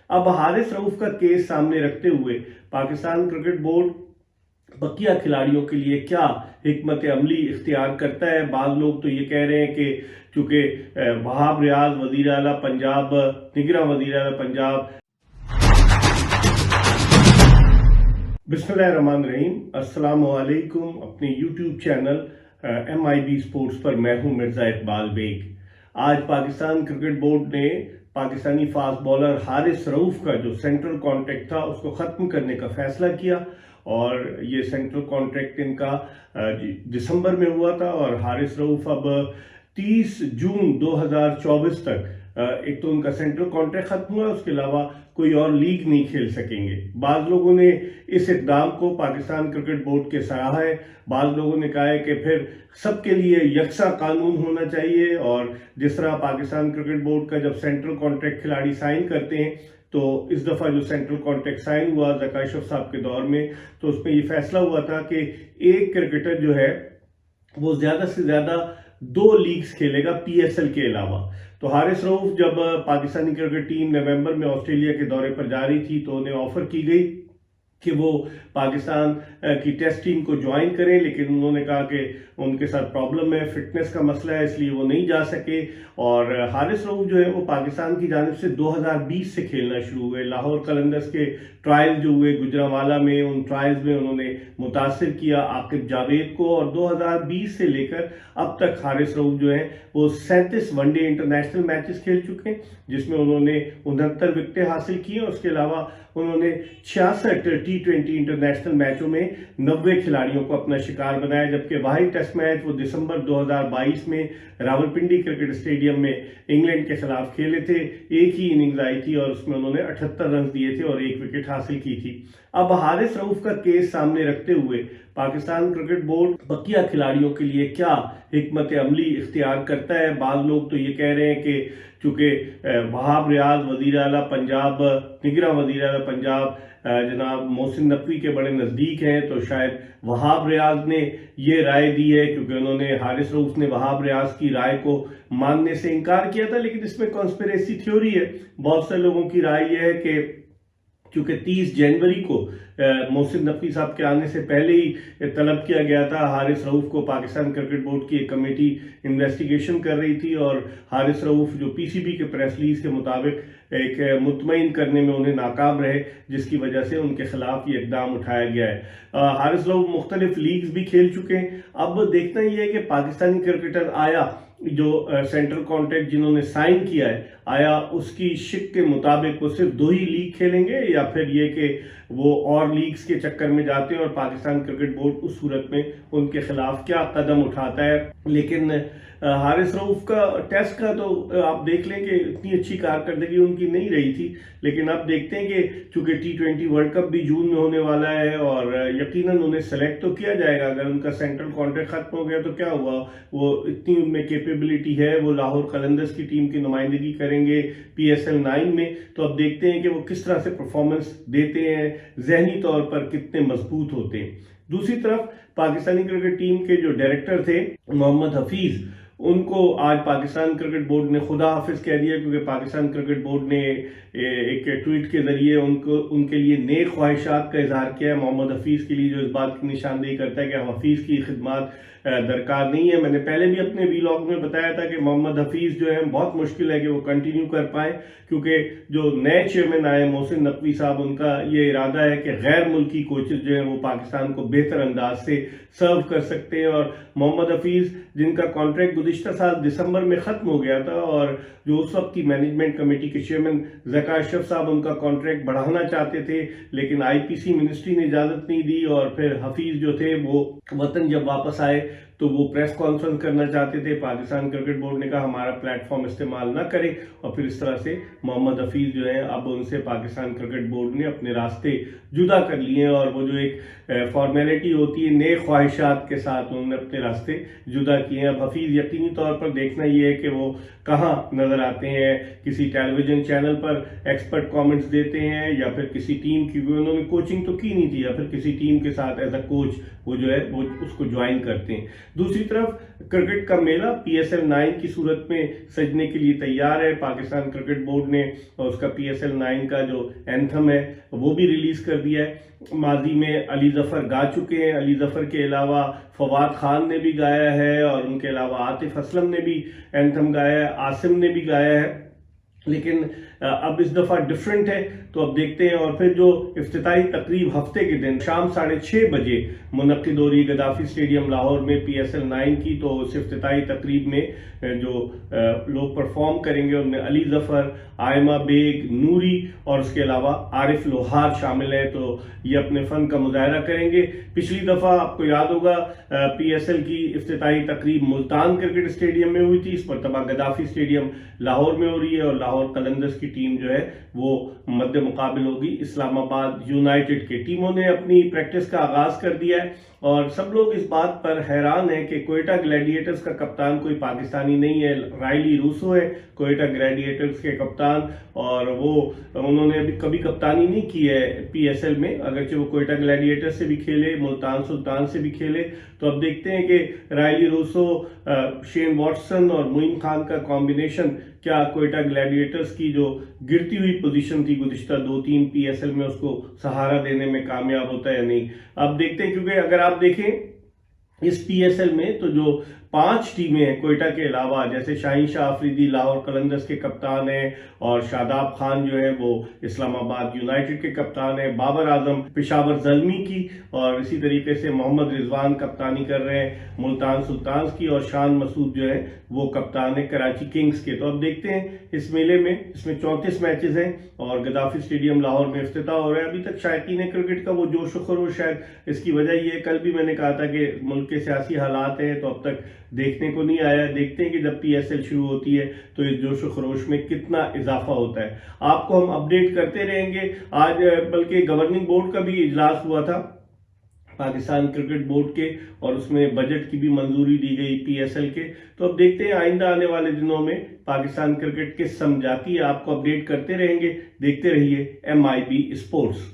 अब हारिस रऊफ का केस सामने रखते हुए पाकिस्तान क्रिकेट बोर्ड बकिया खिलाड़ियों के लिए क्या हिकमत अमली इख्तियार करता है। बाज़ लोग तो ये कह रहे हैं कि चूंकि वहाब रियाज वज़ीर आला पंजाब, निगरां वज़ीर आला पंजाब, बिस्मिल्लाहिर्रहमानिर्रहीम, अस्सलाम वालेकुम। अपने यूट्यूब चैनल MIB स्पोर्ट्स पर मैं हूं मिर्ज़ा इकबाल बेग। आज पाकिस्तान क्रिकेट बोर्ड ने पाकिस्तानी फास्ट बॉलर हारिस रऊफ का जो सेंट्रल कॉन्ट्रैक्ट था उसको ख़त्म करने का फैसला किया और ये सेंट्रल कॉन्ट्रैक्ट इनका दिसंबर में हुआ था और हारिस रऊफ अब 30 जून 2024 तक एक तो उनका सेंट्रल कॉन्ट्रैक्ट खत्म हुआ, उसके अलावा कोई और लीग नहीं खेल सकेंगे। बाज़ लोगों ने इस इक़दाम को पाकिस्तान क्रिकेट बोर्ड के सराहा है, बाज़ लोगों ने कहा है कि फिर सबके लिए यकसा कानून होना चाहिए और जिस तरह पाकिस्तान क्रिकेट बोर्ड का जब सेंट्रल कॉन्ट्रैक्ट खिलाड़ी साइन करते हैं तो इस दफ़ा जो सेंट्रल कॉन्ट्रैक्ट साइन हुआ ज़का अशरफ साहब के दौर में, तो उसमें ये फैसला हुआ था कि एक क्रिकेटर जो है वो ज़्यादा से ज़्यादा 2 लीग्स खेलेगा PSL के अलावा। तो हारिस रऊफ जब पाकिस्तानी क्रिकेट टीम नवंबर में ऑस्ट्रेलिया के दौरे पर जा रही थी तो उन्हें ऑफर की गई कि वो पाकिस्तान की टेस्ट टीम को ज्वाइन करें, लेकिन उन्होंने कहा कि उनके साथ प्रॉब्लम है, फिटनेस का मसला है, इसलिए वो नहीं जा सके। और हारिस रऊफ जो है वो पाकिस्तान की जानिब से 2020 से खेलना शुरू हुए। लाहौर कलंदर्स के ट्रायल जो हुए गुजरांवाला में, उन ट्रायल्स में उन्होंने मुतासिर किया आकिब जावेद को और 2020 से लेकर अब तक हारिस रऊफ जो है वो 37 वनडे इंटरनेशनल मैचेस खेल चुके हैं, जिसमें उन्होंने 69 विकेटें हासिल की और उसके अलावा उन्होंने 66 T20 इंटरनेशनल मैचों में 90 खिलाड़ियों को अपना शिकार बनाया, जबकि वाहिद टेस्ट मैच वो दिसंबर 2022 में रावलपिंडी क्रिकेट स्टेडियम में इंग्लैंड के खिलाफ खेले थे। एक ही इनिंग्स आई थी और उसमें उन्होंने 78 रन दिए थे और 1 विकेट हासिल की थी। अब हारिस रऊफ का केस सामने रखते हुए पाकिस्तान क्रिकेट बोर्ड बकिया खिलाड़ियों के लिए क्या हिकमत अमली इख्तियार करता है। बाज़ लोग तो ये कह रहे हैं कि चूंकि वहाब रियाज वज़ीर आला पंजाब, निगरां वज़ीर आला पंजाब जनाब मोहसिन नकवी के बड़े नज़दीक हैं, तो शायद वहाब रियाज ने ये राय दी है, क्योंकि उन्होंने हारिस रऊफ ने वहाब रियाज की राय को मानने से इनकार किया था। लेकिन इसमें कॉन्स्पिरेसी थ्योरी है। बहुत से लोगों की राय यह है कि क्योंकि 30 जनवरी को मोहसिन नकवी साहब के आने से पहले ही तलब किया गया था हारिस रऊफ को, पाकिस्तान क्रिकेट बोर्ड की एक कमेटी इन्वेस्टिगेशन कर रही थी और हारिस रऊफ जो PCB के प्रेस रिलीज के मुताबिक एक मुतमईन करने में उन्हें नाकाम रहे, जिसकी वजह से उनके खिलाफ ये इकदाम उठाया गया है। हारिस रऊफ मुख्तलिफ लीग्स भी खेल चुके हैं। अब देखना यह है कि पाकिस्तानी क्रिकेटर आया जो सेंट्रल कॉन्ट्रैक्ट जिन्होंने साइन किया है, आया उसकी शिक के मुताबिक वो सिर्फ 2 ही लीग खेलेंगे या फिर ये कि वो और लीग्स के चक्कर में जाते हैं और पाकिस्तान क्रिकेट बोर्ड उस सूरत में उनके खिलाफ क्या कदम उठाता है। लेकिन हारिस रऊफ का टेस्ट का तो आप देख लें कि इतनी अच्छी कारकर्दगी उनकी नहीं रही थी, लेकिन अब देखते हैं कि चूंकि T20 वर्ल्ड कप भी जून में होने वाला है और यकीनन उन्हें सेलेक्ट तो किया जाएगा। अगर उनका सेंट्रल कॉन्ट्रैक्ट खत्म हो गया तो क्या हुआ, वो इतनी उनमें कैपेबिलिटी है, वो लाहौर कलंदर्स की टीम की नुमाइंदगी करेंगे PSL 9 में। तो अब देखते हैं कि वो किस तरह से परफॉर्मेंस देते हैं, जहनी तौर पर कितने मजबूत होते हैं। दूसरी तरफ पाकिस्तानी क्रिकेट टीम के जो डायरेक्टर थे मोहम्मद हफीज, उनको आज पाकिस्तान क्रिकेट बोर्ड ने खुदा हाफिज कह दिया, क्योंकि पाकिस्तान क्रिकेट बोर्ड ने एक ट्वीट के जरिए उनके लिए नेक ख्वाहिशात का इजहार किया है मोहम्मद हफीज के लिए, जो इस बात की निशानदेही करता है कि हफीज की खिदमत दरकार नहीं है। मैंने पहले भी अपने वीलॉग में बताया था कि मोहम्मद हफीज जो है बहुत मुश्किल है कि वो कंटिन्यू कर पाए, क्योंकि जो नए चेयरमैन आए मोहसिन नकवी साहब, उनका ये इरादा है कि गैर मुल्की कोचेज जो है वो पाकिस्तान को बेहतर अंदाज से सर्व कर सकते हैं। और मोहम्मद हफीज जिनका कॉन्ट्रैक्ट गुज़िश्ता साल दिसंबर में खत्म हो गया था और जो उस वक्त की मैनेजमेंट कमेटी के चेयरमैन ज़का अशरफ साहब उनका कॉन्ट्रैक्ट बढ़ाना चाहते थे, लेकिन IPC मिनिस्ट्री ने इजाजत नहीं दी और फिर हफीज जो थे वो वतन जब वापस आए तो वो प्रेस कॉन्फ्रेंस करना चाहते थे। पाकिस्तान क्रिकेट बोर्ड ने कहा हमारा प्लेटफॉर्म इस्तेमाल ना करें और फिर इस तरह से मोहम्मद हफीज जो है अब उनसे पाकिस्तान क्रिकेट बोर्ड ने अपने रास्ते जुदा कर लिए हैं और वो जो एक फॉर्मेलिटी होती है नए ख्वाहिशात के साथ उन्होंने अपने रास्ते जुदा किए हैं। अब हफीज यकीनी तौर पर देखना ये है कि वो कहाँ नजर आते हैं, किसी टेलीविजन चैनल पर एक्सपर्ट कमेंट्स देते हैं या फिर किसी टीम की, उन्होंने कोचिंग तो की नहीं थी, या फिर किसी टीम के साथ एज अ कोच वो जो है वो उसको ज्वाइन करते हैं। दूसरी तरफ क्रिकेट का मेला PSL 9 की सूरत में सजने के लिए तैयार है। पाकिस्तान क्रिकेट बोर्ड ने उसका PSL 9 का जो एंथम है वो भी रिलीज कर दिया है। माजी में अली जफर गा चुके हैं। अली जफर के अलावा फवाद खान ने भी गाया है और उनके अलावा आतिफ असलम ने भी एंथम गाया है, आसिम ने भी गाया है। लेकिन अब इस दफा डिफरेंट है, तो अब देखते हैं। और फिर जो इफ्तिताही तकरीब हफ्ते के दिन शाम 6:30 बजे मुनक्किद हो रही गद्दाफी स्टेडियम लाहौर में PSL 9 की, तो उस इफ्तिताही तकरीब में जो लोग परफॉर्म करेंगे उनमें अली जफर, आयमा बेग, नूरी और उसके अलावा आरिफ लोहार शामिल है। तो ये अपने फन का मुजाहरा करेंगे। पिछली दफा आपको याद होगा PSL की इफ्तिताही तकरीब मुल्तान क्रिकेट स्टेडियम में हुई थी। इस मरतबा गद्दाफी स्टेडियम लाहौर में हो रही है और लाहौर कलंदर्स की टीम जो है वो मध्य मुकाबिल होगी इस्लामाबाद यूनाइटेड के। टीमों ने अपनी प्रैक्टिस का आगाज कर दिया है और सब लोग इस बात पर हैरान है कि कोयटा ग्लैडिएटर्स का कप्तान कोई पाकिस्तानी नहीं है, रायली रूसो है कोयटा ग्लैडिएटर्स के कप्तान। और वो उन्होंने अभी कभी कप्तानी नहीं की है PSL में, अगरचे वो कोयटा ग्लैडिएटर्स से भी खेले, मुल्तान सुल्तान से भी खेले। तो अब देखते हैं कि रायली रूसो, शेन वॉटसन और मोइन खान का कॉम्बिनेशन क्या कोयटा ग्लैडिएटर्स की जो गिरती हुई पोजीशन थी गुज़िश्ता 2-3 PSL में उसको सहारा देने में कामयाब होता है या नहीं। अब देखते हैं, क्योंकि अगर आप देखें इस PSL में तो जो 5 टीमें हैं कोयटा के अलावा, जैसे शाहीन शाह अफरीदी लाहौर कलंदर्स के कप्तान हैं और शादाब खान जो है वो इस्लामाबाद यूनाइटेड के कप्तान है, बाबर आजम पेशावर ज़ल्मी की, और इसी तरीके से मोहम्मद रिजवान कप्तानी कर रहे हैं मुल्तान सुल्तान की, और शान मसूद जो है वो कप्तान है कराची किंग्स के। तो अब देखते हैं इस मेले में, इसमें 34 मैचेस हैं और गद्दाफी स्टेडियम लाहौर में इफ्तिताह हो रहा है। अभी तक शायकीन क्रिकेट का वो जोश व खरोश, शायद इसकी वजह ये है, कल भी मैंने कहा था कि मुल्क के सियासी हालात हैं तो अब तक देखने को नहीं आया। देखते हैं कि जब PSL शुरू होती है तो इस जोश व खरोश में कितना इजाफा होता है। आपको हम अपडेट करते रहेंगे। आज बल्कि गवर्निंग बोर्ड का भी इजलास हुआ था पाकिस्तान क्रिकेट बोर्ड के, और उसमें बजट की भी मंजूरी दी गई PSL के। तो अब देखते हैं आइंदा आने वाले दिनों में पाकिस्तान क्रिकेट किस समझाती है, आपको अपडेट करते रहेंगे। देखते रहिए MIB स्पोर्ट्स।